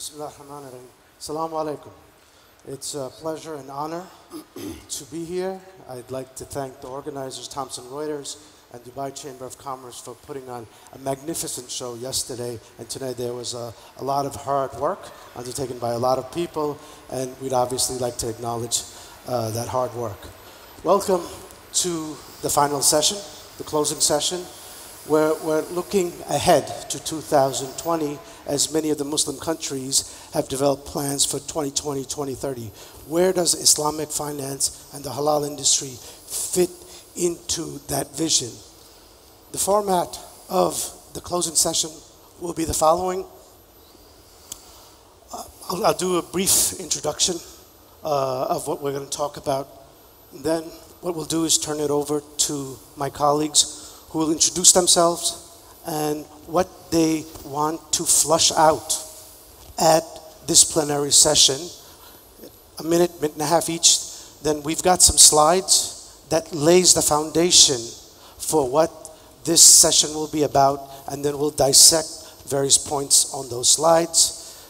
Bismillahirrahmanirrahim. Assalamu alaikum. It's a pleasure and honor to be here. I'd like to thank the organizers, Thomson Reuters and Dubai Chamber of Commerce, for putting on a magnificent show yesterday. And today there was a lot of hard work undertaken by a lot of people, and we'd obviously like to acknowledge that hard work. Welcome to the final session, the closing session. We're looking ahead to 2020, as many of the Muslim countries have developed plans for 2020, 2030. Where does Islamic finance and the halal industry fit into that vision? The format of the closing session will be the following. I'll do a brief introduction of what we're going to talk about. And then what we'll do is turn it over to my colleagues, who will introduce themselves and what they want to flush out at this plenary session. A minute, minute and a half each. Then we've got some slides that lays the foundation for what this session will be about, and then we'll dissect various points on those slides.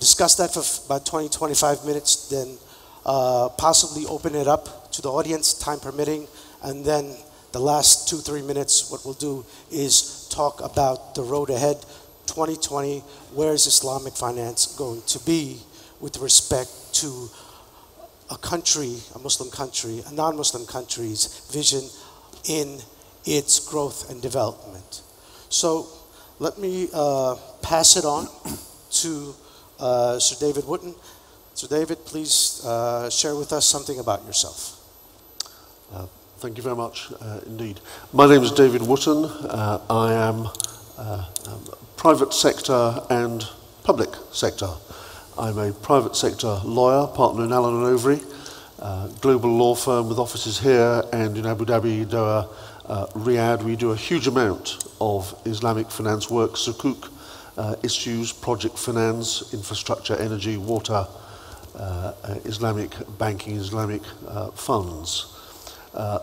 Discuss that for about 20, 25 minutes, then possibly open it up to the audience, time permitting, and then the last 2-3 minutes, what we'll do is talk about the road ahead, 2020. Where is Islamic finance going to be with respect to a country, a Muslim country, a non-Muslim country's vision in its growth and development? So let me pass it on to Sir David Wootton. Sir David, please share with us something about yourself. Thank you very much indeed. My name is David Wootton. I am private sector and public sector. I'm a private sector lawyer, partner in Allen & Overy, global law firm with offices here and in Abu Dhabi, Doha, Riyadh. We do a huge amount of Islamic finance work, sukuk issues, project finance, infrastructure, energy, water, Islamic banking, Islamic funds.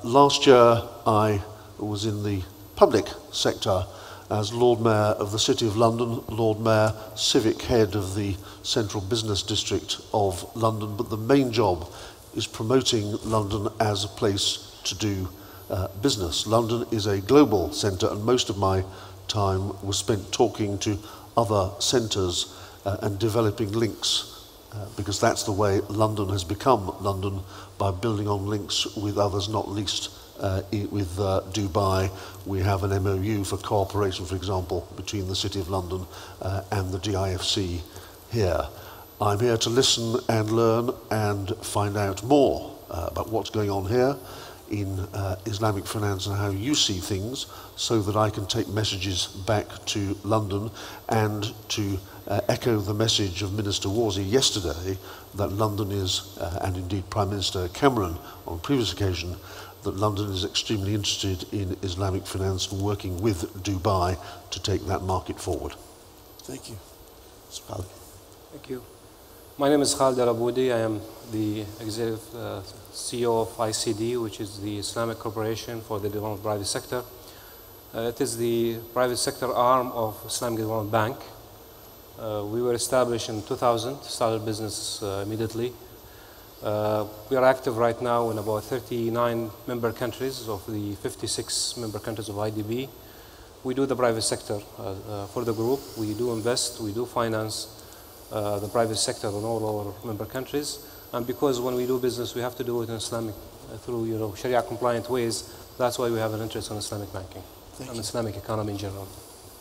Last year, I was in the public sector as Lord Mayor of the City of London, Lord Mayor, civic head of the Central Business District of London, but the main job is promoting London as a place to do business. London is a global centre, and most of my time was spent talking to other centres and developing links, because that's the way London has become London, by building on links with others, not least with Dubai. We have an MOU for cooperation, for example, between the City of London and the DIFC here. I'm here to listen and learn and find out more about what's going on here in Islamic finance and how you see things, so that I can take messages back to London and to echo the message of Minister Warsi yesterday, that London is, and indeed Prime Minister Cameron on a previous occasion, that London is extremely interested in Islamic finance and working with Dubai to take that market forward. Thank you. Mr. Khalid. Thank you. My name is Khalid Al-Aboudi. I am the Executive CEO of ICD, which is the Islamic Corporation for the Development Private Sector. It is the private sector arm of Islamic Development Bank. We were established in 2000, started business immediately. We are active right now in about 39 member countries of the 56 member countries of IDB. We do the private sector for the group. We do invest, we do finance the private sector in all our member countries. And because when we do business, we have to do it in Islamic, through Sharia compliant ways, that's why we have an interest in Islamic banking and Islamic economy in general.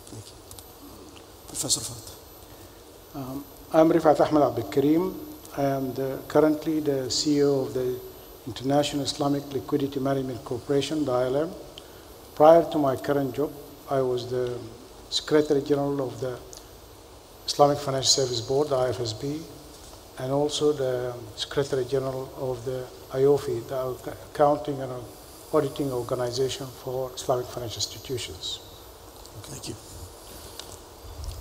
Thank you. Professor Fat. I'm Rifat Ahmed Abdul Karim. I am currently the CEO of the International Islamic Liquidity Management Corporation, the ILM. Prior to my current job, I was the Secretary General of the Islamic Financial Service Board, the IFSB, and also the Secretary General of the IOFI, the Accounting and Auditing Organization for Islamic Financial Institutions. Thank you.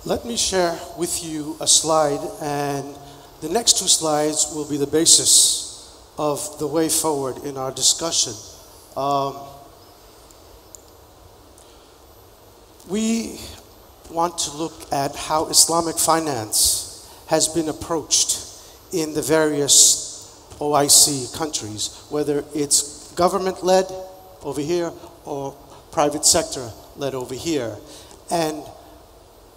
Let me share with you a slide, and the next two slides will be the basis of the way forward in our discussion. We want to look at how Islamic finance has been approached in the various OIC countries, whether it's government-led over here or private sector-led over here. And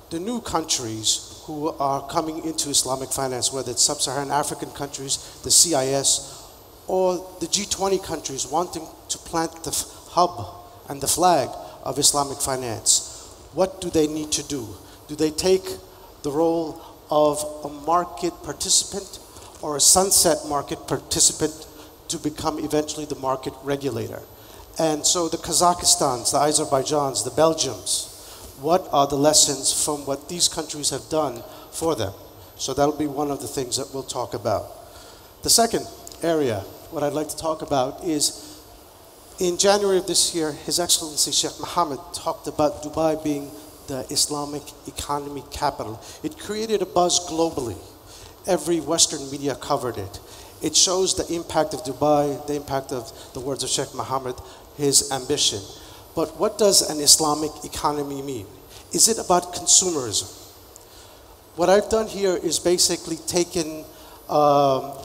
the new countries who are coming into Islamic finance, whether it's sub-Saharan African countries, the CIS, or the G20 countries wanting to plant the hub and the flag of Islamic finance, what do they need to do? Do they take the role of a market participant or a sunset market participant to become eventually the market regulator? And so the Kazakhstans, the Azerbaijans, the Belgiums, what are the lessons from what these countries have done for them? So that'll be one of the things that we'll talk about. The second area, what I'd like to talk about is, in January of this year, His Excellency Sheikh Mohammed talked about Dubai being the Islamic economy capital. It created a buzz globally. Every Western media covered it. It shows the impact of Dubai, the impact of the words of Sheikh Mohammed, his ambition. But what does an Islamic economy mean? Is it about consumerism? What I've done here is basically taken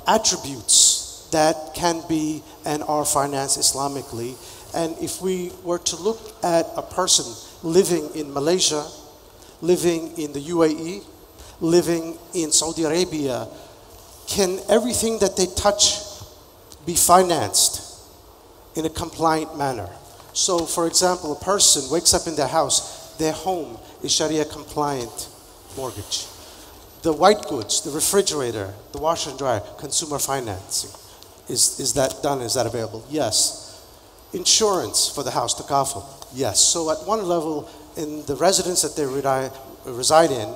attributes that can be and are financed Islamically. And if we were to look at a person living in Malaysia, living in the UAE, living in Saudi Arabia, can everything that they touch be financed in a compliant manner? So, for example, a person wakes up in their house, their home is Sharia compliant mortgage. The white goods, the refrigerator, the washer and dryer, consumer financing. Is that done? Is that available? Yes. Insurance for the house, the kafel. Yes. So at one level, in the residence that they reside in,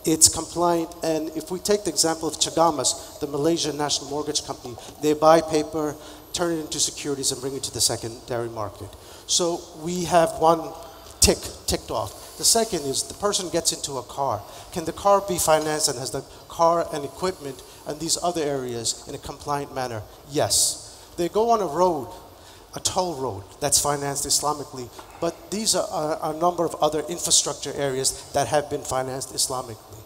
it's compliant. And if we take the example of Chagamas, the Malaysian National Mortgage Company, they buy paper, turn it into securities, and bring it to the secondary market. So we have one ticked off. The second is the person gets into a car. Can the car be financed and has the car and equipment and these other areas in a compliant manner? Yes. They go on a road, a toll road that's financed Islamically, but these are a number of other infrastructure areas that have been financed Islamically.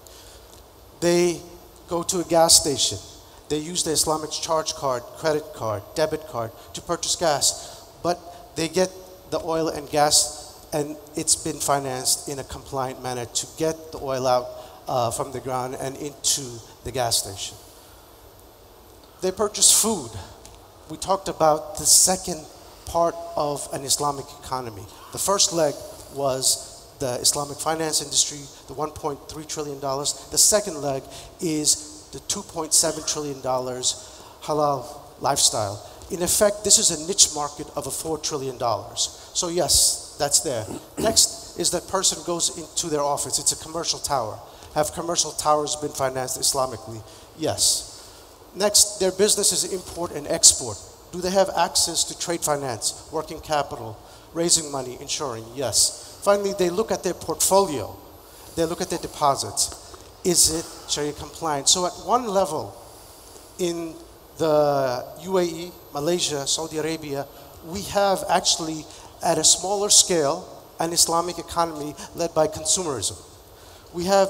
They go to a gas station. They use the Islamic charge card, credit card, debit card to purchase gas, but they get the oil and gas, and it's been financed in a compliant manner to get the oil out from the ground and into the gas station. They purchase food. We talked about the second part of an Islamic economy. The first leg was the Islamic finance industry, the $1.3 trillion. The second leg is the $2.7 trillion halal lifestyle. In effect, this is a niche market of a $4 trillion. So yes, that's there. Next is that person goes into their office. It's a commercial tower. Have commercial towers been financed Islamically? Yes. Next, their business is import and export. Do they have access to trade finance, working capital, raising money, insuring? Yes. Finally, they look at their portfolio. They look at their deposits. Is it Sharia compliant? So at one level, in the UAE, Malaysia, Saudi Arabia, we have actually, at a smaller scale, an Islamic economy led by consumerism. We have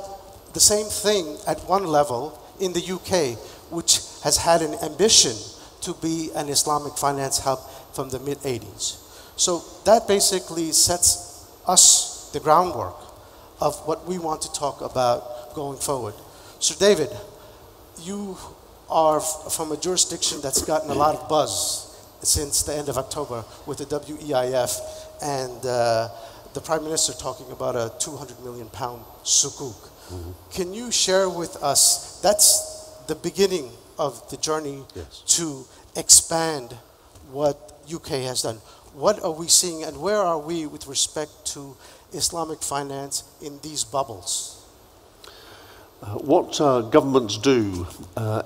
the same thing at one level in the UK, which has had an ambition to be an Islamic finance hub from the mid-80s. So that basically sets us the groundwork of what we want to talk about going forward. So David, you are from a jurisdiction that's gotten a lot of buzz since the end of October with the WEIF and the Prime Minister talking about a 200 million pound sukuk. Mm-hmm. Can you share with us, that's the beginning of the journey to expand what UK has done. What are we seeing and where are we with respect to Islamic finance in these bubbles? What governments do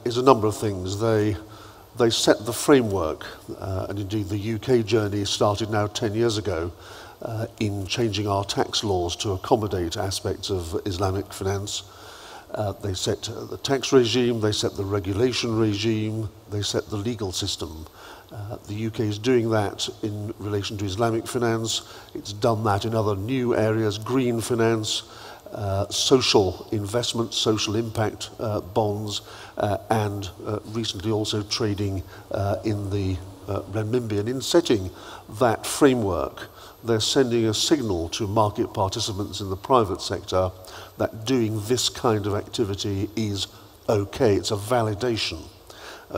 is a number of things. They set the framework, and indeed the UK journey started now 10 years ago in changing our tax laws to accommodate aspects of Islamic finance. They set the tax regime, they set the regulation regime, they set the legal system. The UK is doing that in relation to Islamic finance. It's done that in other new areas, green finance, social investment, social impact bonds, and recently also trading in the renminbi. And in setting that framework, they're sending a signal to market participants in the private sector that doing this kind of activity is okay. It's a validation.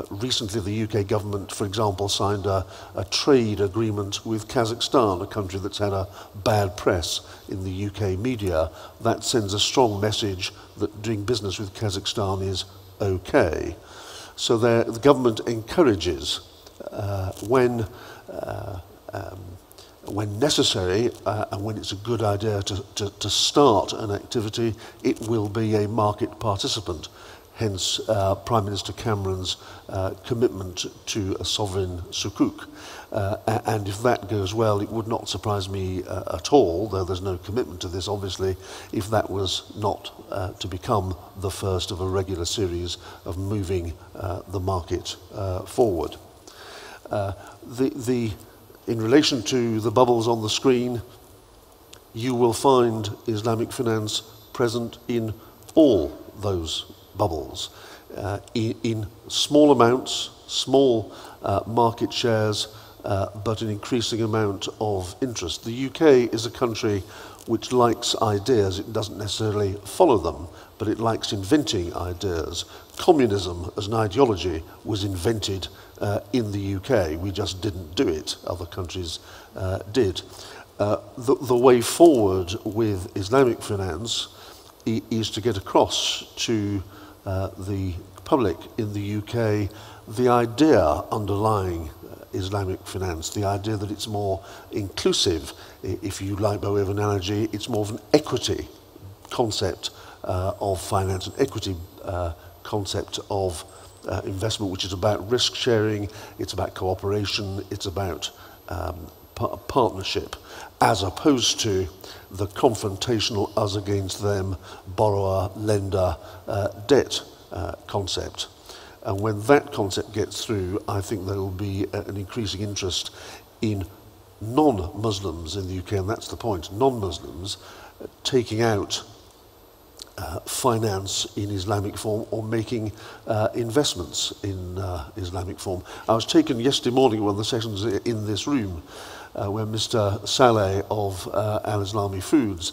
Recently, the UK government, for example, signed a trade agreement with Kazakhstan, a country that's had a bad press in the UK media. That sends a strong message that doing business with Kazakhstan is okay. So the government encourages, when necessary and when it's a good idea to start an activity, it will be a market participant. Hence Prime Minister Cameron's commitment to a sovereign sukuk. And if that goes well, it would not surprise me at all, though there's no commitment to this obviously, if that was not to become the first of a regular series of moving the market forward. In relation to the bubbles on the screen, you will find Islamic finance present in all those bubbles, in small amounts, small market shares, but an increasing amount of interest. The UK is a country which likes ideas. It doesn't necessarily follow them, but it likes inventing ideas. Communism as an ideology was invented in the UK. We just didn't do it. Other countries did. The way forward with Islamic finance is to get across to the public in the UK the idea underlying Islamic finance, the idea that it's more inclusive. If you like, by way of analogy, it's more of an equity concept of finance, an equity concept of investment, which is about risk sharing, it's about cooperation, it's about partnership, as opposed to the confrontational us against them, borrower, lender, debt concept. And when that concept gets through, I think there will be an increasing interest in non-Muslims in the UK, and that's the point, non-Muslims taking out finance in Islamic form or making investments in Islamic form. I was taken yesterday morning at one of the sessions in this room where Mr. Saleh of Al-Islami Foods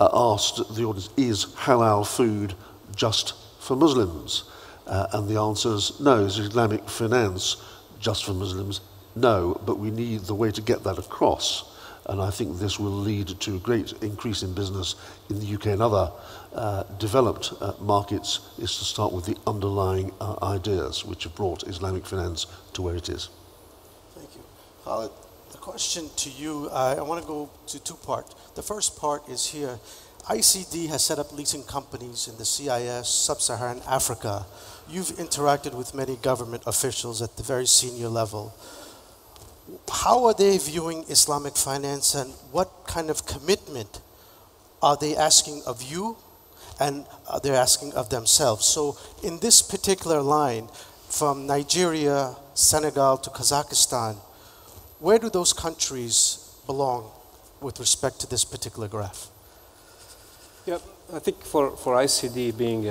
asked the audience, is halal food just for Muslims? And the answer is no. Is Islamic finance just for Muslims? No, but we need the way to get that across. And I think this will lead to a great increase in business in the UK and other developed markets, is to start with the underlying ideas which have brought Islamic finance to where it is. Thank you. Khalid, the question to you, I want to go to two parts. The first part is here. ICD has set up leasing companies in the CIS, Sub-Saharan Africa. You've interacted with many government officials at the very senior level. How are they viewing Islamic finance, and what kind of commitment are they asking of you and they're asking of themselves? So in this particular line, from Nigeria, Senegal to Kazakhstan, where do those countries belong with respect to this particular graph? Yeah, I think for ICD being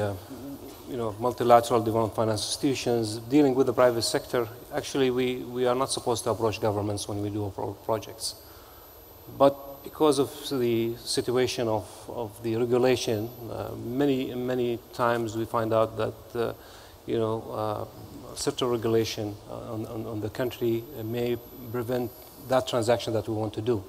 multilateral development finance institutions dealing with the private sector, actually we are not supposed to approach governments when we do projects. But because of the situation of the regulation, many times we find out that certain regulation on the country may prevent that transaction that we want to do.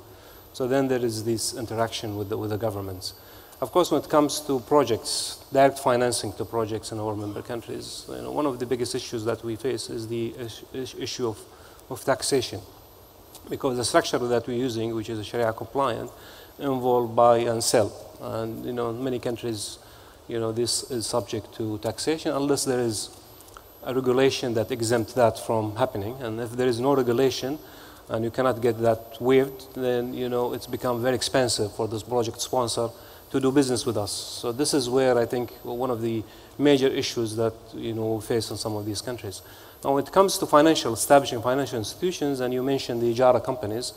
So then there is this interaction with the governments. Of course, when it comes to projects, direct financing to projects in our member countries, one of the biggest issues that we face is the issue of taxation. Because the structure that we're using, which is Sharia compliant, involve buy and sell. And in many countries, this is subject to taxation unless there is a regulation that exempts that from happening. And if there is no regulation and you cannot get that waived, then it's become very expensive for this project sponsor to do business with us. So this is where I think one of the major issues that we face in some of these countries. Now when it comes to establishing financial institutions, and you mentioned the Ijara companies,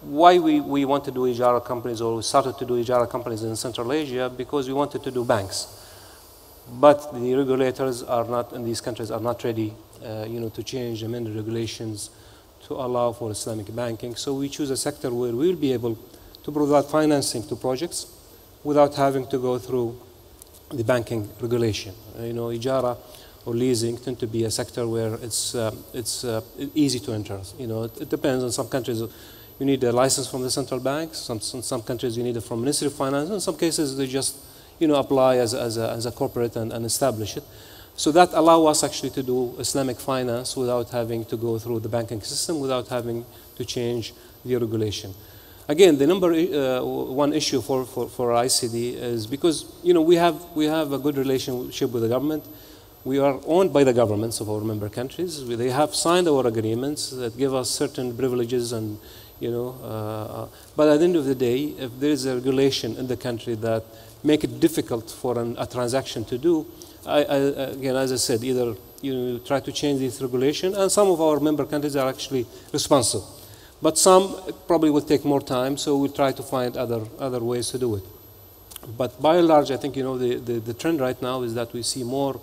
Why we want to do Ijara companies, or we started to do Ijara companies in Central Asia, because we wanted to do banks. But the regulators are not, in these countries, are not ready to change the many regulations to allow for Islamic banking. So we choose a sector where we will be able to provide financing to projects without having to go through the banking regulation. Ijara or leasing tend to be a sector where it's easy to enter. It depends. In some countries, you need a license from the central bank. Some countries you need it from Ministry of Finance. In some cases, they just apply as a corporate and establish it. So that allows us actually to do Islamic finance without having to go through the banking system, without having to change the regulation. Again, the number one issue for ICD is because we have a good relationship with the government. We are owned by the governments of our member countries. They have signed our agreements that give us certain privileges, and but at the end of the day, if there is a regulation in the country that make it difficult for a transaction to do, again, as I said, either try to change this regulation, and some of our member countries are actually responsive. But some probably will take more time, so we'll try to find other ways to do it. But by and large, I think the trend right now is that we see more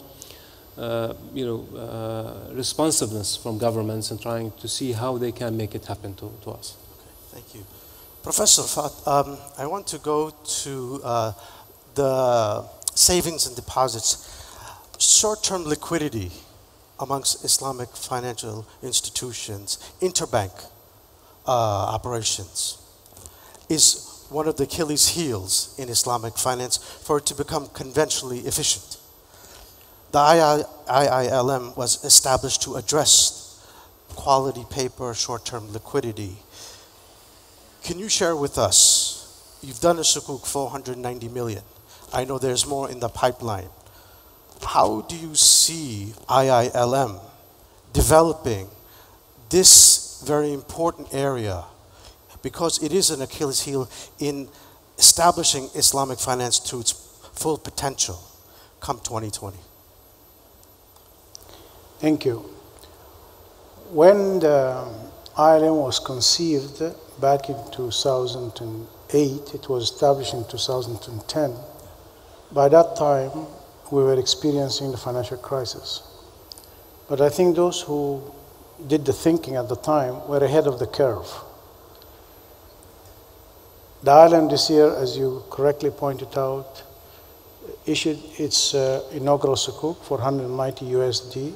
responsiveness from governments and trying to see how they can make it happen to us. Okay, thank you. Professor Fat, I want to go to the savings and deposits. Short-term liquidity amongst Islamic financial institutions, interbank operations, is one of the Achilles' heels in Islamic finance for it to become conventionally efficient. The IILM was established to address quality paper short-term liquidity. Can you share with us, you've done a sukuk 490 million. I know there's more in the pipeline. How do you see IILM developing this very important area, because it is an Achilles heel in establishing Islamic finance to its full potential come 2020? Thank you. When the IILM was conceived back in 2008, it was established in 2010. By that time, we were experiencing the financial crisis. But I think those who did the thinking at the time were ahead of the curve. The IILM this year, as you correctly pointed out, issued its inaugural sukuk for 190 USD.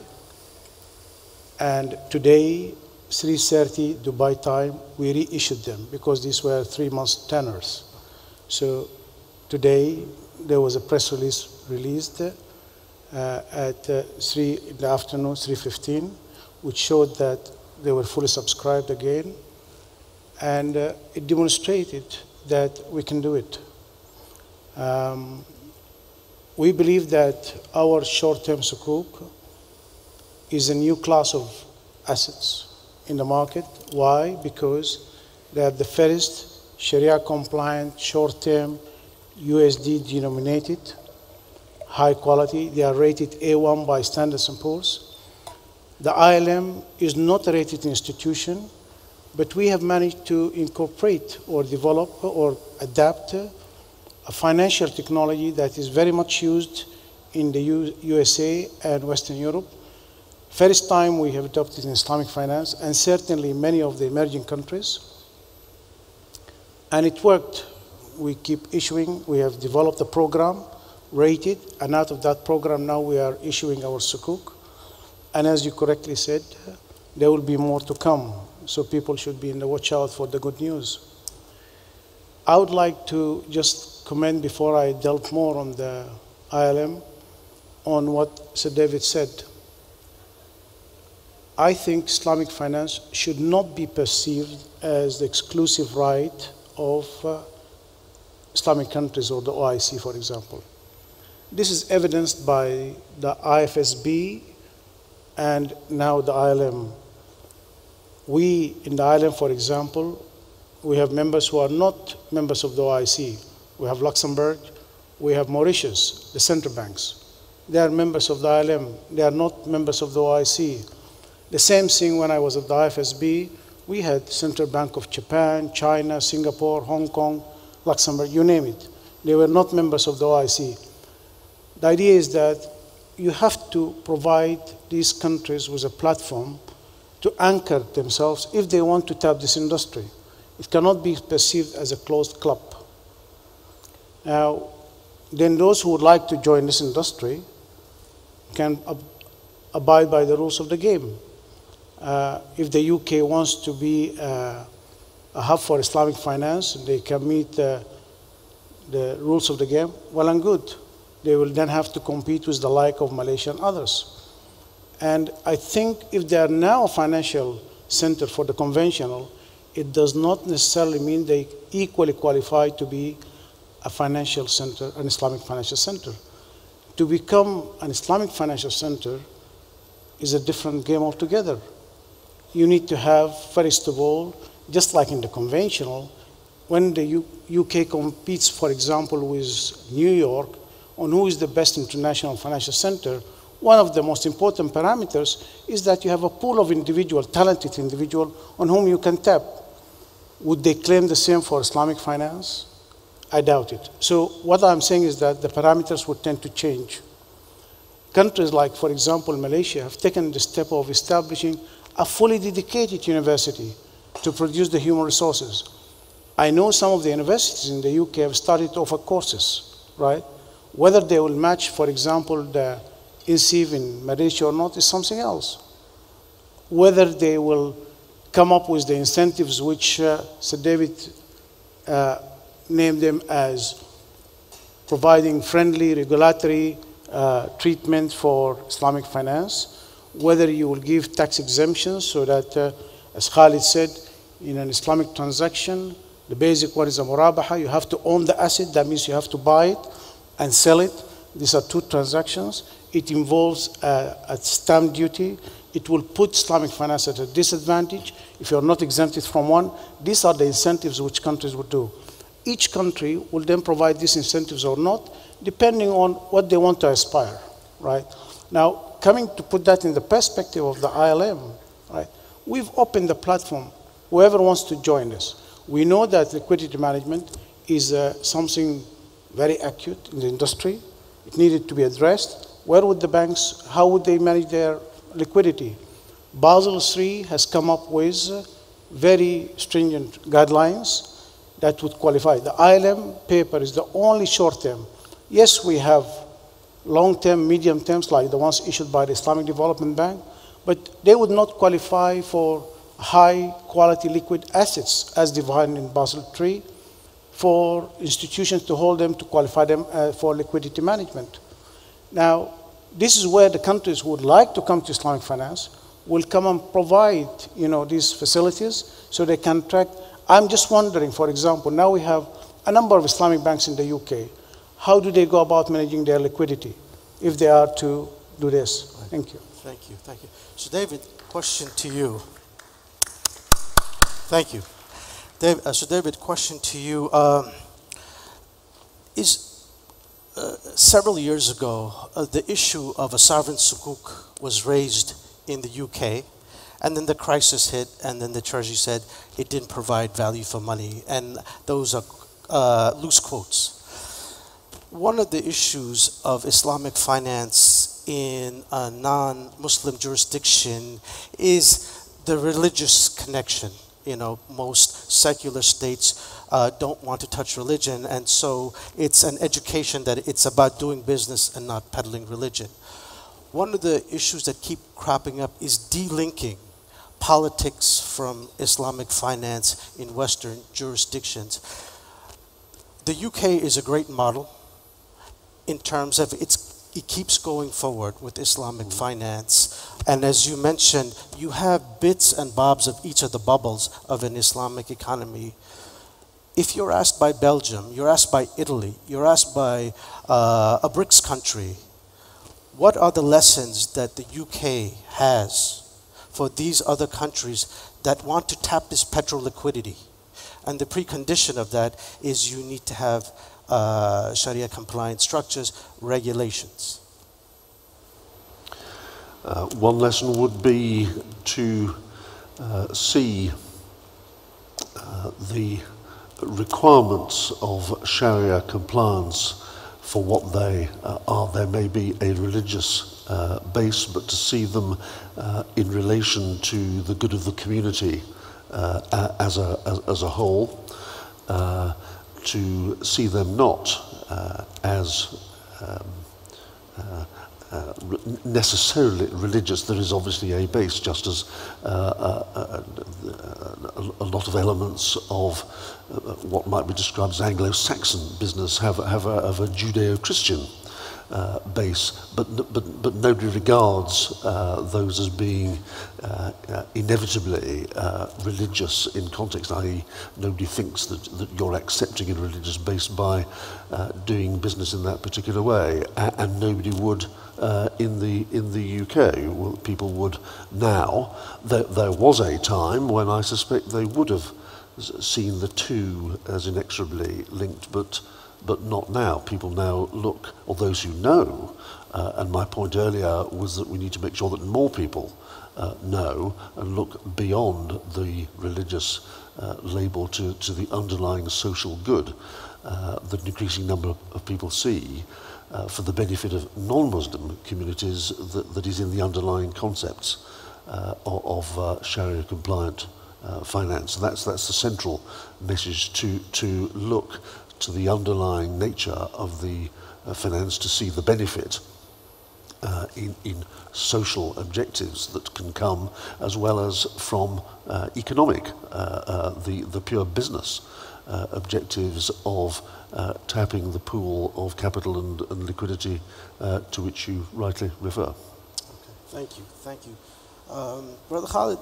And today, 3:30 Dubai time, we reissued them because these were 3 months tenors. So today, there was a press release released at 3 in the afternoon, 3:15, which showed that they were fully subscribed again. And it demonstrated that we can do it. We believe that our short-term sukuk is a new class of assets in the market. Why? Because they are the first Sharia-compliant, short-term, USD denominated, high quality. They are rated A1 by Standards & Poor's. The IILM is not a rated institution, but we have managed to incorporate or develop or adapt a financial technology that is very much used in the USA and Western Europe. First time we have adopted in Islamic finance, and certainly many of the emerging countries. And it worked. We keep issuing. We have developed a program, rated, and out of that program now we are issuing our sukuk. And as you correctly said, there will be more to come. So people should be in the watch out for the good news. I would like to just comment before I delve more on the IILM on what Sir David said. I think Islamic finance should not be perceived as the exclusive right of Islamic countries or the OIC, for example. This is evidenced by the IFSB and now the IILM. We, in the IILM, for example, we have members who are not members of the OIC. We have Luxembourg, we have Mauritius, the central banks. They are members of the IILM. They are not members of the OIC. The same thing when I was at the IFSB, We had Central Bank of Japan, China, Singapore, Hong Kong, Luxembourg, you name it. They were not members of the OIC. The idea is that you have to provide these countries with a platform to anchor themselves if they want to tap this industry. It cannot be perceived as a closed club. Now, then those who would like to join this industry can abide by the rules of the game. If the UK wants to be a hub for Islamic finance, they can meet the rules of the game, well and good. They will then have to compete with the like of Malaysia and others. And I think if they are now a financial center for the conventional, it does not necessarily mean they equally qualify to be a financial center, an Islamic financial center. To become an Islamic financial center is a different game altogether. You need to have, first of all, just like in the conventional, when the UK competes, for example, with New York on who is the best international financial center, one of the most important parameters is that you have a pool of individual, talented individual on whom you can tap. Would they claim the same for Islamic finance? I doubt it. So what I'm saying is that the parameters would tend to change. Countries like, for example, Malaysia have taken the step of establishing a fully dedicated university to produce the human resources. I know some of the universities in the UK have started to offer courses, right? Whether they will match, for example, the INSEAD in Malaysia or not is something else. Whether they will come up with the incentives which Sir David named them as providing friendly regulatory treatment for Islamic finance, whether you will give tax exemptions so that, as Khalid said, in an Islamic transaction, the basic one is a murabaha. You have to own the asset. That means you have to buy it and sell it. These are two transactions. It involves a stamp duty. It will put Islamic finance at a disadvantage if you're not exempted from one. These are the incentives which countries would do. Each country will then provide these incentives or not, depending on what they want to aspire, right? Now, coming to put that in the perspective of the ILM, right? We've opened the platform. Whoever wants to join us. We know that liquidity management is something very acute in the industry. It needed to be addressed. Where would the banks, how would they manage their liquidity? Basel III has come up with very stringent guidelines that would qualify. The ILM paper is the only short term. Yes, we have long-term, medium terms like the ones issued by the Islamic Development Bank, but they would not qualify for high-quality liquid assets as defined in Basel III for institutions to hold them, to qualify them for liquidity management. Now, this is where the countries who would like to come to Islamic finance will come and provide, these facilities so they can track. I'm just wondering, for example, now we have a number of Islamic banks in the UK. How do they go about managing their liquidity if they are to do this? Thank you. Thank you, thank you. So David, question to you. Thank you. David, question to you. Several years ago, the issue of a sovereign sukuk was raised in the UK, and then the crisis hit, and then the Treasury said it didn't provide value for money, and those are loose quotes. One of the issues of Islamic finance in a non-Muslim jurisdiction is the religious connection. Most secular states don't want to touch religion, and so it's an education that it's about doing business and not peddling religion. One of the issues that keep cropping up is delinking politics from Islamic finance in Western jurisdictions. The UK is a great model in terms of it keeps going forward with Islamic finance. And as you mentioned, you have bits and bobs of each of the bubbles of an Islamic economy. If you're asked by Belgium, you're asked by Italy, you're asked by a BRICS country, what are the lessons that the UK has for these other countries that want to tap this petrol liquidity? And the precondition of that is you need to have Sharia compliant structures, regulations. One lesson would be to see the requirements of Sharia compliance for what they are. There may be a religious base, but to see them in relation to the good of the community as a whole, to see them not as necessarily religious. There is obviously a base, just as a lot of elements of what might be described as Anglo-Saxon business have a Judeo-Christian base, but nobody regards those as being inevitably religious in context, i.e. nobody thinks that you're accepting a religious base by doing business in that particular way, and nobody would in the UK. Well, people would now. There was a time when I suspect they would have seen the two as inexorably linked, but not now. People now look, or those who know, and my point earlier was that we need to make sure that more people know and look beyond the religious label to the underlying social good that an increasing number of people see for the benefit of non-Muslim communities that is in the underlying concepts of Sharia-compliant finance. And that's the central message, to look to the underlying nature of the finance, to see the benefit in social objectives that can come, as well as from economic, the pure business objectives of tapping the pool of capital and liquidity to which you rightly refer. Okay, thank you. Brother Khalid,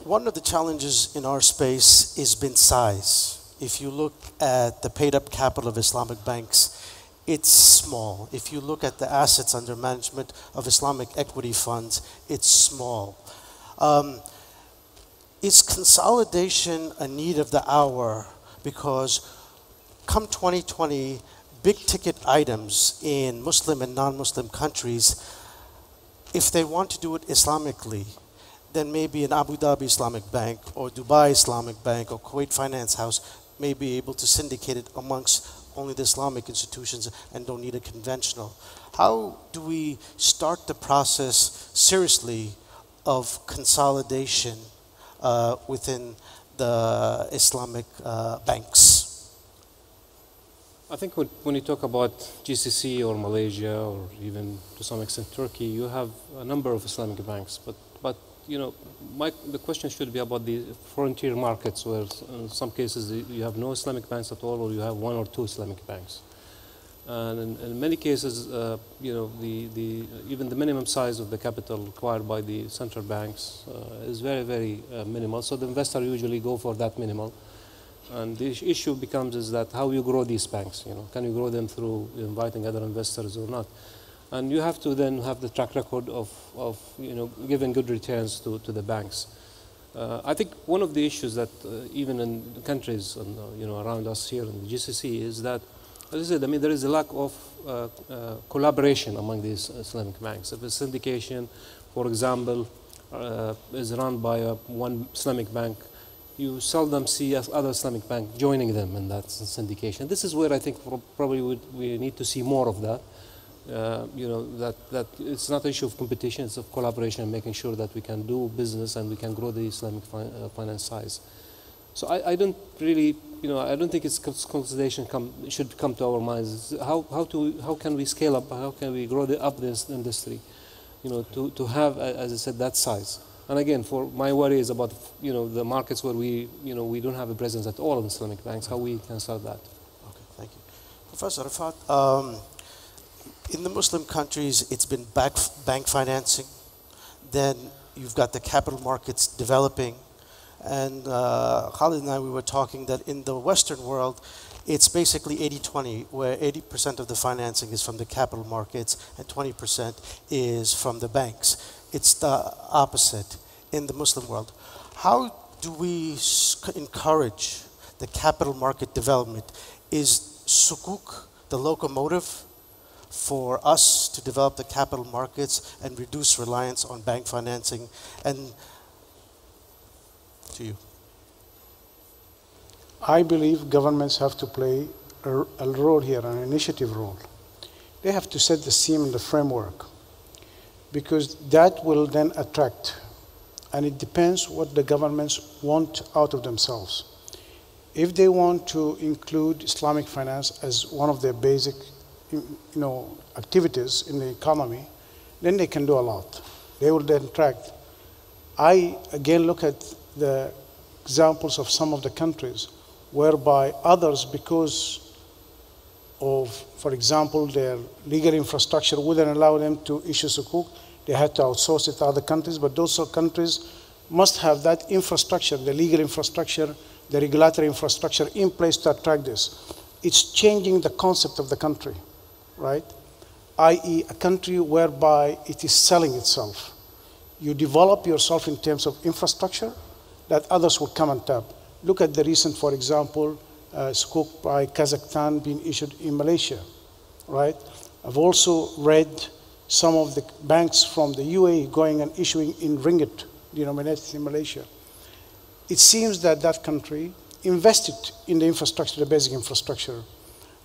one of the challenges in our space has been size. If you look at the paid-up capital of Islamic banks, it's small. If you look at the assets under management of Islamic equity funds, it's small. Is consolidation a need of the hour? Because come 2020, big-ticket items in Muslim and non-Muslim countries, if they want to do it Islamically, then maybe an Abu Dhabi Islamic Bank or Dubai Islamic Bank or Kuwait Finance House may be able to syndicate it amongst only the Islamic institutions and don't need a conventional. How do we start the process seriously of consolidation within the Islamic banks? I think when you talk about GCC or Malaysia or even to some extent Turkey, you have a number of Islamic banks, but you know, the question should be about the frontier markets, where in some cases you have no Islamic banks at all, or you have one or two Islamic banks. And in many cases, you know, even the minimum size of the capital required by the central banks is very, very minimal. So the investor usually go for that minimal. And the issue becomes is that how you grow these banks. You know, can you grow them through inviting other investors or not? And you have to then have the track record of you know, giving good returns to the banks. I think one of the issues that even in countries and, you know, around us here in the GCC is that, as I said, I mean, there is a lack of collaboration among these Islamic banks. If a syndication, for example, is run by one Islamic bank, you seldom see other Islamic bank joining them in that syndication. This is where I think probably we need to see more of that. You know, that it's not an issue of competition, it's of collaboration and making sure that we can do business and we can grow the Islamic finance size. So I don't really, you know, I don't think it's consolidation should come to our minds. How can we scale up, how can we grow up this industry, you know, to have, as I said, that size. And again, for my worry is about, you know, the markets where we don't have a presence at all in Islamic banks, how we can solve that. Okay, thank you. Professor Rafat, in the Muslim countries, it's been bank financing. Then you've got the capital markets developing. And Khalid and I, we were talking that in the Western world, it's basically 80-20, where 80% of the financing is from the capital markets and 20% is from the banks. It's the opposite in the Muslim world. How do we encourage the capital market development? Is sukuk the locomotive for us to develop the capital markets and reduce reliance on bank financing? And to you. I believe governments have to play a role here, an initiative role. They have to set the scene and the framework, because that will then attract, and it depends what the governments want out of themselves. If they want to include Islamic finance as one of their basic activities in the economy, then they can do a lot. They will then attract. I, again, look at the examples of some of the countries whereby others, because of, for example, their legal infrastructure wouldn't allow them to issue sukuk, they had to outsource it to other countries, but those countries must have that infrastructure, the legal infrastructure, the regulatory infrastructure in place to attract this. It's changing the concept of the country, right? i.e. a country whereby it is selling itself. You develop yourself in terms of infrastructure that others will come and tap. Look at the recent, for example, sukuk by Kazakhstan being issued in Malaysia, right? I've also read some of the banks from the UAE going and issuing in ringgit denominated in Malaysia. It seems that that country invested in the infrastructure, the basic infrastructure,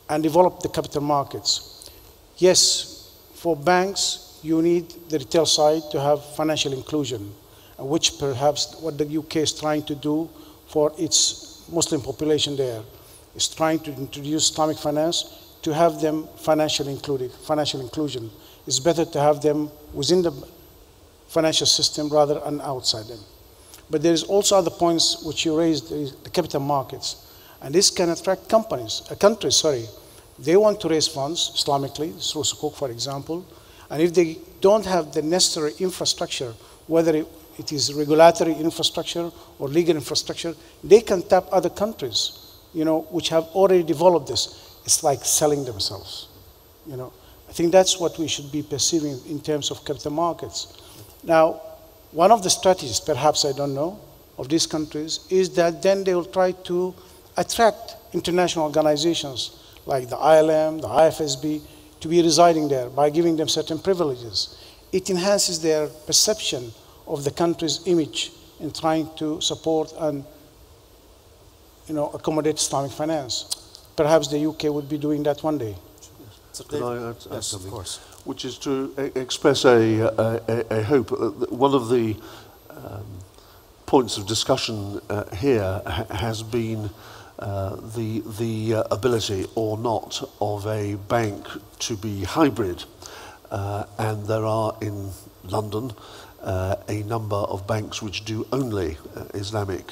and developed the capital markets. Yes, for banks, you need the retail side to have financial inclusion, which perhaps what the UK is trying to do for its Muslim population there, is trying to introduce Islamic finance to have them financially included, financial inclusion. It's better to have them within the financial system rather than outside them. But there is also other points which you raised, the capital markets. And this can attract countries. They want to raise funds Islamically, through sukuk, for example. And if they don't have the necessary infrastructure, whether it is regulatory infrastructure or legal infrastructure, they can tap other countries, which have already developed this. It's like selling themselves, I think that's what we should be perceiving in terms of capital markets. Now, one of the strategies, perhaps I don't know, of these countries is that then they will try to attract international organizations like the ILM, the IFSB, to be residing there by giving them certain privileges. It enhances their perception of the country's image in trying to support and accommodate Islamic finance. Perhaps the UK would be doing that one day. Can I add yes, something? of course. Which is to express a hope. One of the points of discussion here has been the ability or not of a bank to be hybrid. And there are in London a number of banks which do only Islamic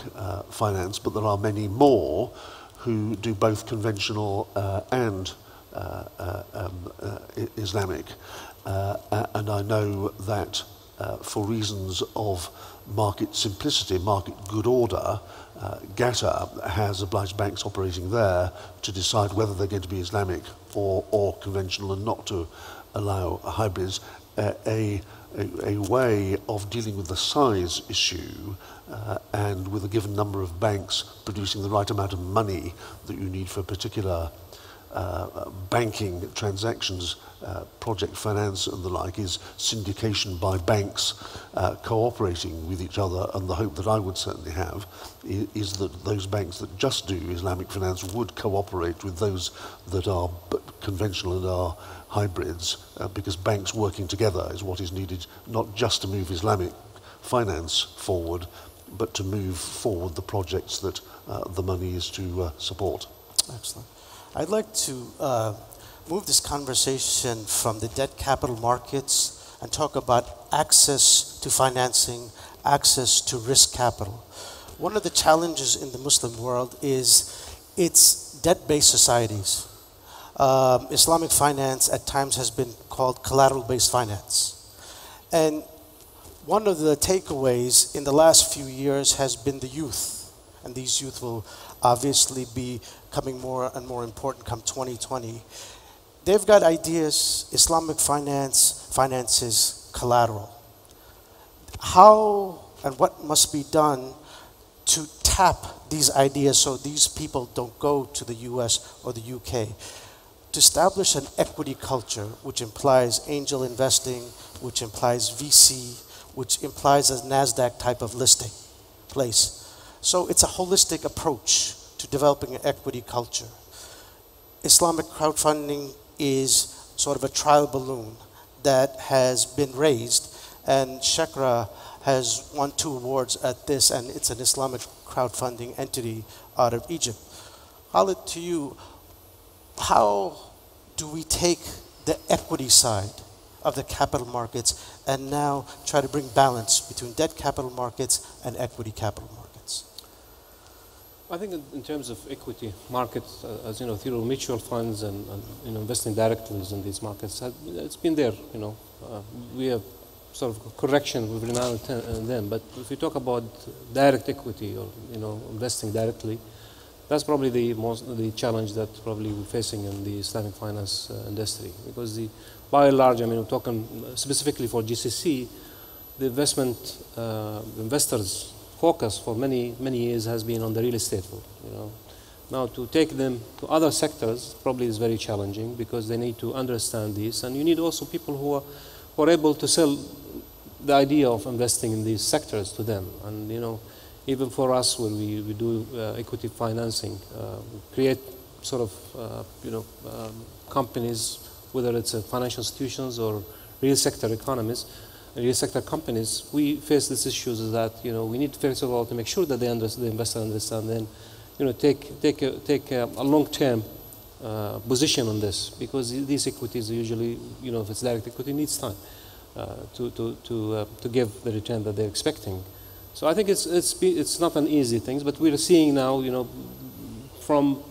finance, but there are many more who do both conventional and Islamic. And I know that for reasons of market simplicity, market good order, GATA has obliged banks operating there to decide whether they're going to be Islamic or conventional and not to allow hybrids. A way of dealing with the size issue and with a given number of banks producing the right amount of money that you need for particular banking transactions, project finance and the like, is syndication by banks cooperating with each other. And the hope that I would certainly have is that those banks that just do Islamic finance would cooperate with those that are conventional and are hybrids, because banks working together is what is needed, not just to move Islamic finance forward, but to move forward the projects that the money is to support. Excellent. I'd like to move this conversation from the debt capital markets and talk about access to financing, access to risk capital. One of the challenges in the Muslim world is its debt-based societies. Islamic finance at times has been called collateral-based finance. And one of the takeaways in the last few years has been the youth. And these youth will obviously be becoming more and more important come 2020. They've got ideas, Islamic finance is collateral. How and what must be done to tap these ideas so these people don't go to the US or the UK? To establish an equity culture, which implies angel investing, which implies VC, which implies a NASDAQ type of listing place. So it's a holistic approach to developing an equity culture. Islamic crowdfunding is sort of a trial balloon that has been raised, and Sheikh has won 2 awards at this, and it's an Islamic crowdfunding entity out of Egypt. Khalid, to you, how do we take the equity side of the capital markets and now try to bring balance between debt capital markets and equity capital markets? I think in terms of equity markets, as you know, through mutual funds and you know, investing directly in these markets, it's been there. You know, we have sort of correction every now and then. But if we talk about direct equity or you know, investing directly, that's probably the challenge that probably we're facing in the Islamic finance industry, because by and large, I mean, we're talking specifically for GCC, the investors' focus for many years has been on the real estate field. You know, now to take them to other sectors probably is very challenging, because they need to understand this, and you need also people who are able to sell the idea of investing in these sectors to them. And you know, even for us, when we do equity financing, we create sort of companies, whether it's financial institutions or real sector companies, we face these issues that you know, we need first of all to make sure that the investor understands, then you know, take a long-term position on this, because these equities usually, you know, if it's direct equity, needs time to give the return that they're expecting. So I think it's not an easy thing, but we're seeing now, you know, from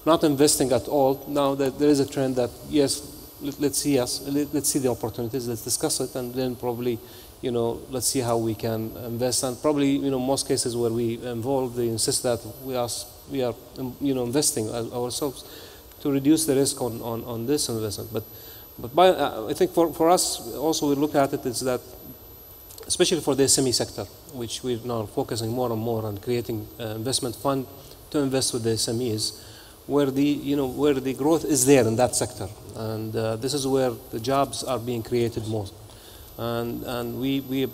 not investing at all, now that there is a trend that yes, let's see the opportunities, let's discuss it, and then probably, you know, let's see how we can invest. And probably, you know, most cases where we involve, they insist that we are you know, investing ourselves to reduce the risk on this investment. But I think for us also, we look at it is that, especially for the SME sector, which we're now focusing more and more on creating investment fund to invest with the SMEs, where the growth is there in that sector, and this is where the jobs are being created most. And we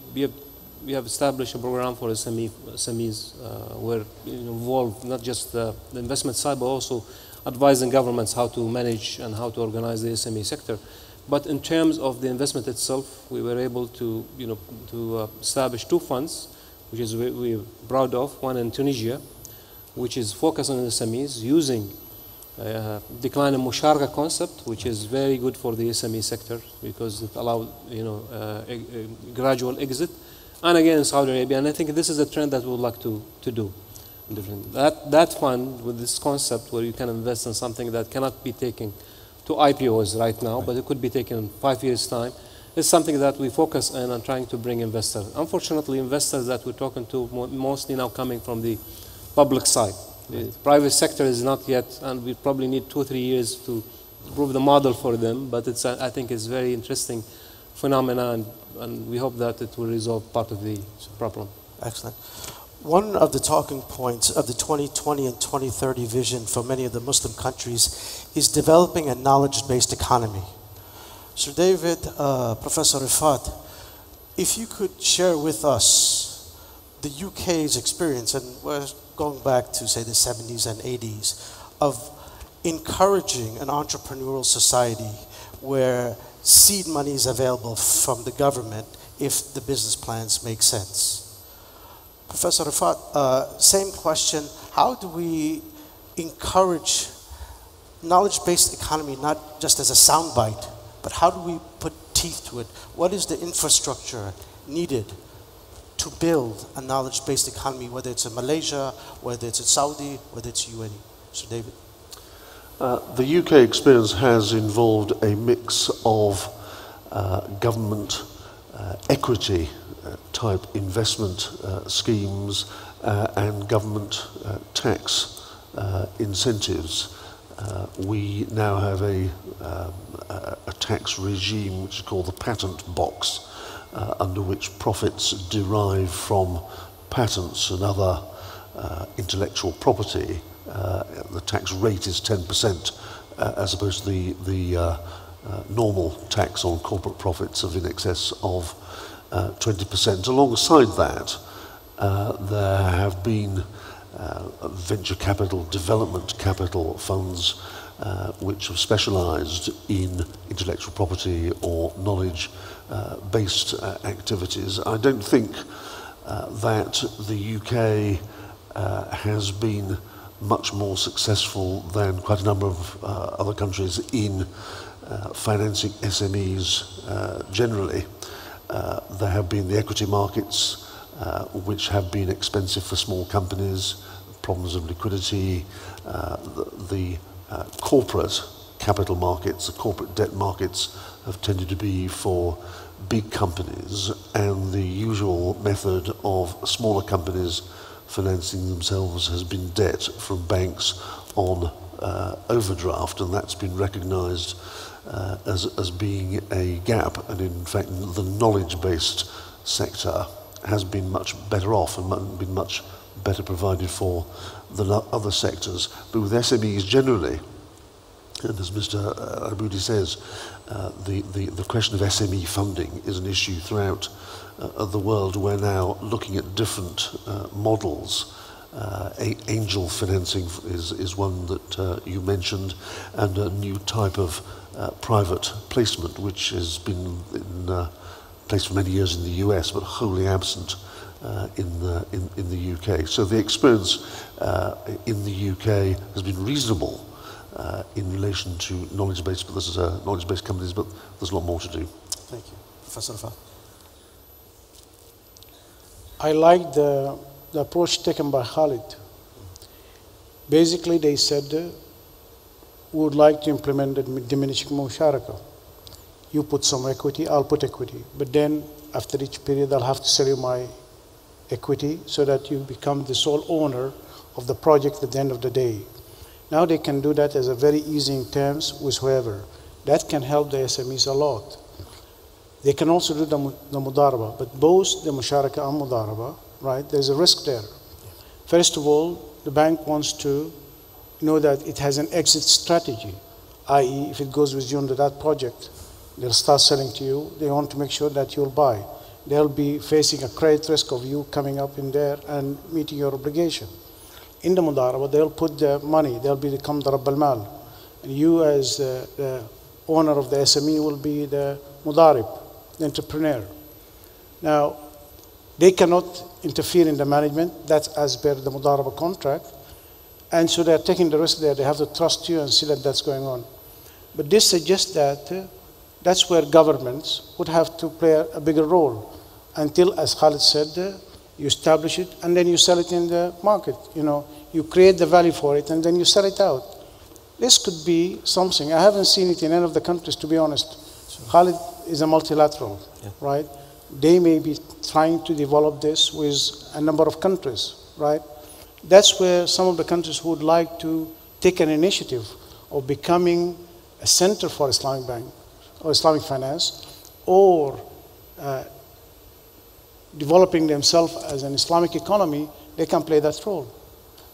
have established a program for SMEs where involve not just the investment side, but also advising governments how to manage and how to organize the SME sector. But in terms of the investment itself, we were able to establish 2 funds, which is we're proud of. One in Tunisia, which is focused on SMEs using decline and musharaka concept, which is very good for the SME sector because it allows a gradual exit. And again in Saudi Arabia, and I think this is a trend that we would like to do. That fund with this concept where you can invest in something that cannot be taken to IPOs right now, but it could be taken in 5 years' time, is something that we focus on and trying to bring investors. Unfortunately, investors that we're talking to mostly now coming from the public side. The private sector is not yet, and we probably need 2 or 3 years to prove the model for them, but I think it's very interesting phenomenon, and we hope that it will resolve part of the problem. Excellent. One of the talking points of the 2020 and 2030 vision for many of the Muslim countries is developing a knowledge-based economy. Sir David, Professor Rifat, if you could share with us the UK's experience, and we're going back to, say, the 70s and 80s, of encouraging an entrepreneurial society where seed money is available from the government if the business plans make sense. Professor Rifat, same question. How do we encourage knowledge-based economy, not just as a soundbite, but how do we put teeth to it? What is the infrastructure needed to build a knowledge-based economy, whether it's in Malaysia, whether it's in Saudi, whether it's UAE? Sir David. The UK experience has involved a mix of government equity type investment schemes and government tax incentives. We now have a tax regime which is called the patent box, under which profits derived from patents and other intellectual property, the tax rate is 10%, as opposed to the normal tax on corporate profits of in excess of 20%. Alongside that, there have been venture capital, development capital funds which have specialized in intellectual property or knowledge-based activities. I don't think that the UK has been much more successful than quite a number of other countries in financing SMEs generally. There have been the equity markets, which have been expensive for small companies, problems of liquidity, the corporate capital markets, the corporate debt markets have tended to be for big companies, and the usual method of smaller companies financing themselves has been debt from banks on overdraft, and that's been recognized as being a gap. And in fact, the knowledge-based sector has been much better off and been much better provided for than other sectors. But with SMEs generally, and as Mr. Aboudi says, the question of SME funding is an issue throughout the world. We're now looking at different models. Angel financing is one that you mentioned, and a new type of private placement, which has been in place for many years in the US, but wholly absent in the UK. So the experience in the UK has been reasonable in relation to knowledge-based, but this is knowledge-based companies, but there's a lot more to do. Thank you. Professor Rafat. I like the approach taken by Khalid. Basically, they said, we would like to implement the diminishing musharaka. You put some equity, I'll put equity. But then, after each period, I'll have to sell you my equity so that you become the sole owner of the project at the end of the day. Now they can do that as a very easy in terms with whoever. That can help the SMEs a lot. They can also do the mudaraba, but both the musharaka and mudaraba, right, there's a risk there. First of all, the bank wants to know that it has an exit strategy, i.e. if it goes with you into that project, they'll start selling to you. They want to make sure that you'll buy. They'll be facing a credit risk of you coming up in there and meeting your obligation. In the mudaraba, they'll put the money, they'll become the Rabb al-Mal. And you as the owner of the SME will be the mudarib, the entrepreneur. Now, they cannot interfere in the management. That's as per the mudaraba contract. And so they're taking the risk there. They have to trust you and see that that's going on. But this suggests that that's where governments would have to play a bigger role until, as Khalid said, you establish it and then you sell it in the market. You know, you create the value for it and then you sell it out. This could be something. I haven't seen it in any of the countries, to be honest. Khalid is a multilateral, right? They may be trying to develop this with a number of countries, right? That's where some of the countries would like to take an initiative of becoming a center for Islamic bank or Islamic finance, or developing themselves as an Islamic economy. They can play that role.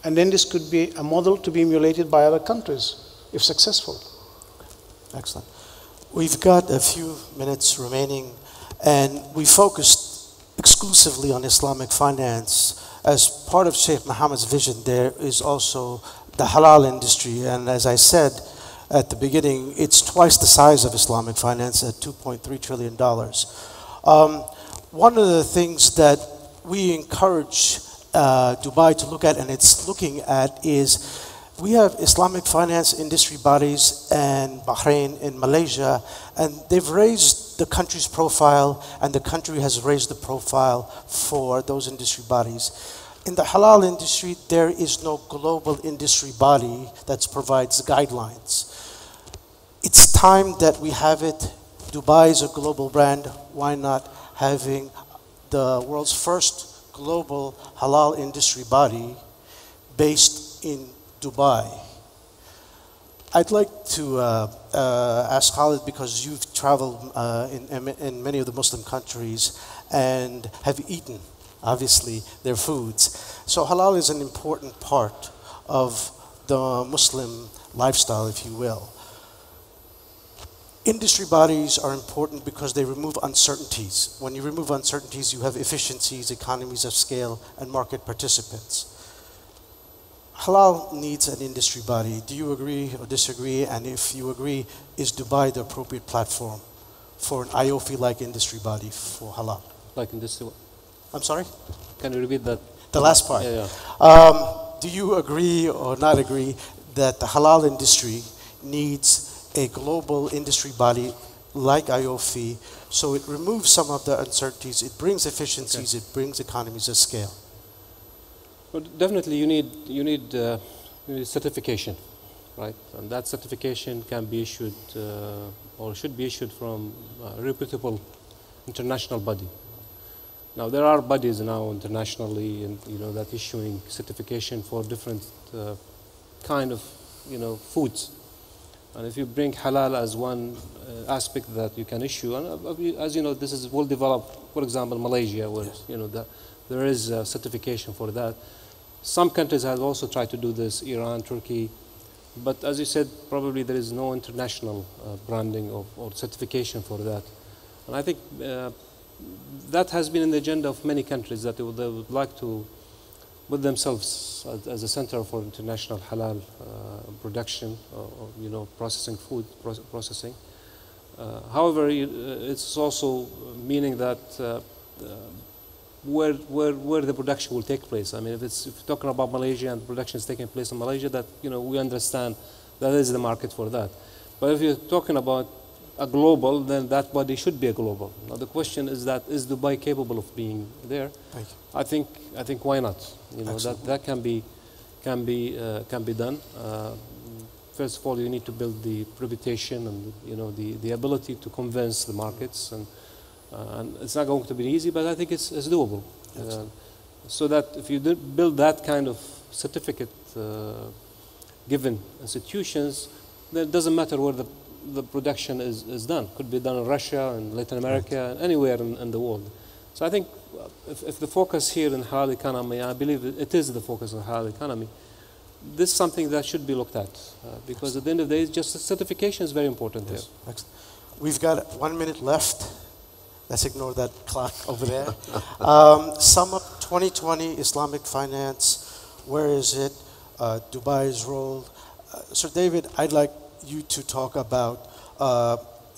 And then this could be a model to be emulated by other countries, if successful. Excellent. We've got a few minutes remaining, and we focused exclusively on Islamic finance. As part of Sheikh Mohammed's vision, there is also the halal industry, and as I said at the beginning, it's twice the size of Islamic finance at $2.3 trillion. One of the things that we encourage Dubai to look at, and it's looking at, is we have Islamic finance industry bodies in Bahrain, in Malaysia, and they've raised the country's profile, and the country has raised the profile for those industry bodies. In the halal industry, there is no global industry body that provides guidelines. It's time that we have it. Dubai is a global brand. Why not having the world's first global halal industry body based in Dubai? I'd like to ask Khalid, because you've traveled in many of the Muslim countries and have eaten, obviously, their foods. So halal is an important part of the Muslim lifestyle, if you will. Industry bodies are important because they remove uncertainties. When you remove uncertainties, you have efficiencies, economies of scale, and market participants. halal needs an industry body. Do you agree or disagree? And if you agree, is Dubai the appropriate platform for an IOFI-like industry body for halal? Like industry? I'm sorry? Can you repeat that? The last part. Yeah, yeah. Do you agree or not agree that the halal industry needs a global industry body like IOFI, so it removes some of the uncertainties, it brings efficiencies, it brings economies of scale? Well, definitely you need certification, right? And that certification can be issued or should be issued from a reputable international body. Now there are bodies now internationally, and that issuing certification for different kind of foods. And if you bring halal as one aspect that you can issue, and as you know, this is well developed. For example, Malaysia, where there is a certification for that. Some countries have also tried to do this, Iran, Turkey, but as you said, probably there is no international branding or certification for that. And I think that has been in the agenda of many countries, that they would like to put themselves as a center for international halal production, or processing, food processing. However, it's also meaning that where the production will take place. I mean, if you're talking about Malaysia and the production is taking place in Malaysia, that we understand that is the market for that. But if you're talking about a global, then that body should be a global. Now the question is is Dubai capable of being there? Thank you. I think why not? That can be done. First of all, you need to build the reputation and the ability to convince the markets, and it's not going to be easy, but I think it's doable. So that if you build that kind of certificate given institutions, then it doesn't matter where the production is done. Could be done in Russia, in Latin America, anywhere in the world. So I think if the focus here in halal economy, I believe it is the focus of halal economy, this is something that should be looked at, because at the end of the day, just the certification is very important here. We've got 1 minute left. Let's ignore that clock over there. Sum up 2020 Islamic finance. Where is it? Dubai's role. Sir David, I'd like you to talk about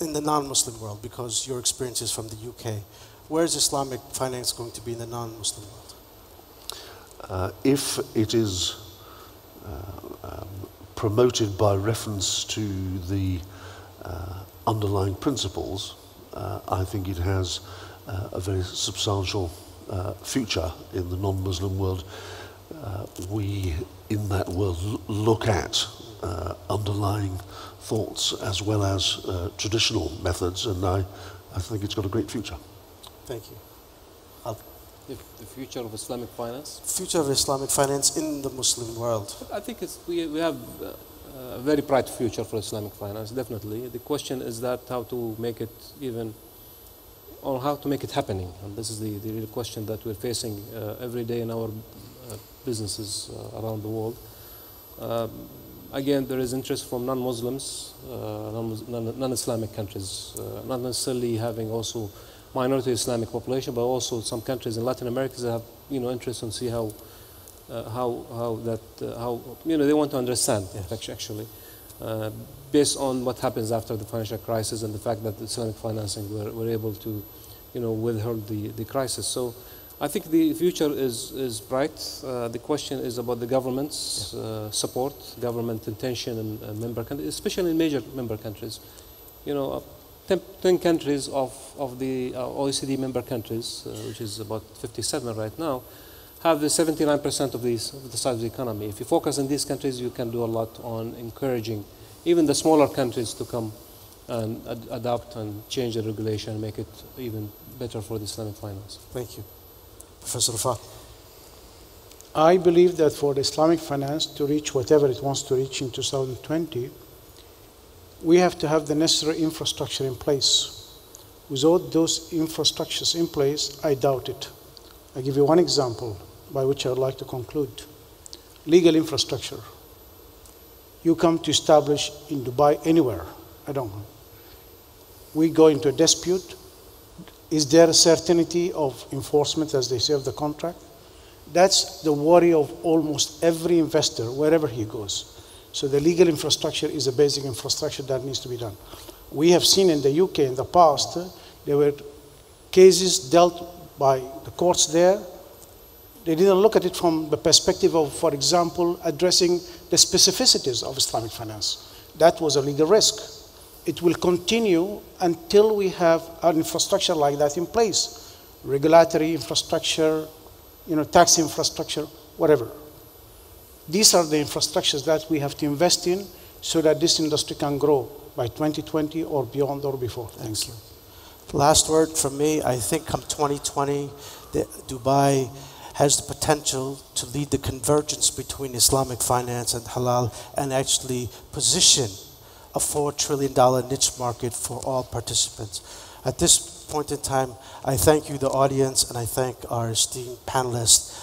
in the non-Muslim world, because your experience is from the UK. Where is Islamic finance going to be in the non-Muslim world? If it is promoted by reference to the underlying principles, I think it has a very substantial future in the non-Muslim world. We, in that world, look at underlying thoughts as well as traditional methods, and I think it's got a great future. Thank you. The future of Islamic finance? Future of Islamic finance in the Muslim world. I think we have a very bright future for Islamic finance, definitely. The question is that how to make it how to make it happening. And this is the real question that we're facing every day in our businesses around the world. Again, there is interest from non-Muslims, non-Islamic countries, not necessarily having also minority Islamic population, but also some countries in Latin America that have interest in see how they want to understand actually based on what happens after the financial crisis and the fact that Islamic financing were able to withhold the crisis. So I think the future is bright. The question is about the government's support, government intention in member countries, especially in major member countries. 10 countries of the OECD member countries, which is about 57 right now, have the 79% of the size of the economy. If you focus on these countries, you can do a lot on encouraging even the smaller countries to come and adopt and change the regulation and make it even better for the Islamic finance. Thank you. Professor Rafat. I believe that for the Islamic finance to reach whatever it wants to reach in 2020, we have to have the necessary infrastructure in place. Without those infrastructures in place, I doubt it. I'll give you one example by which I would like to conclude. Legal infrastructure. You come to establish in Dubai anywhere, I don't know. We go into a dispute. Is there a certainty of enforcement, as they say, of the contract? That's the worry of almost every investor, wherever he goes. So the legal infrastructure is a basic infrastructure that needs to be done. We have seen in the UK in the past, there were cases dealt by the courts there. They didn't look at it from the perspective of, for example, addressing the specificities of Islamic finance. That was a legal risk. It will continue until we have an infrastructure like that in place. Regulatory infrastructure, tax infrastructure, whatever. These are the infrastructures that we have to invest in so that this industry can grow by 2020 or beyond or before. Thank you. Last word from me, I think come 2020, Dubai has the potential to lead the convergence between Islamic finance and halal and actually position a $4 trillion niche market for all participants. At this point in time, I thank you, the audience, and I thank our esteemed panelists.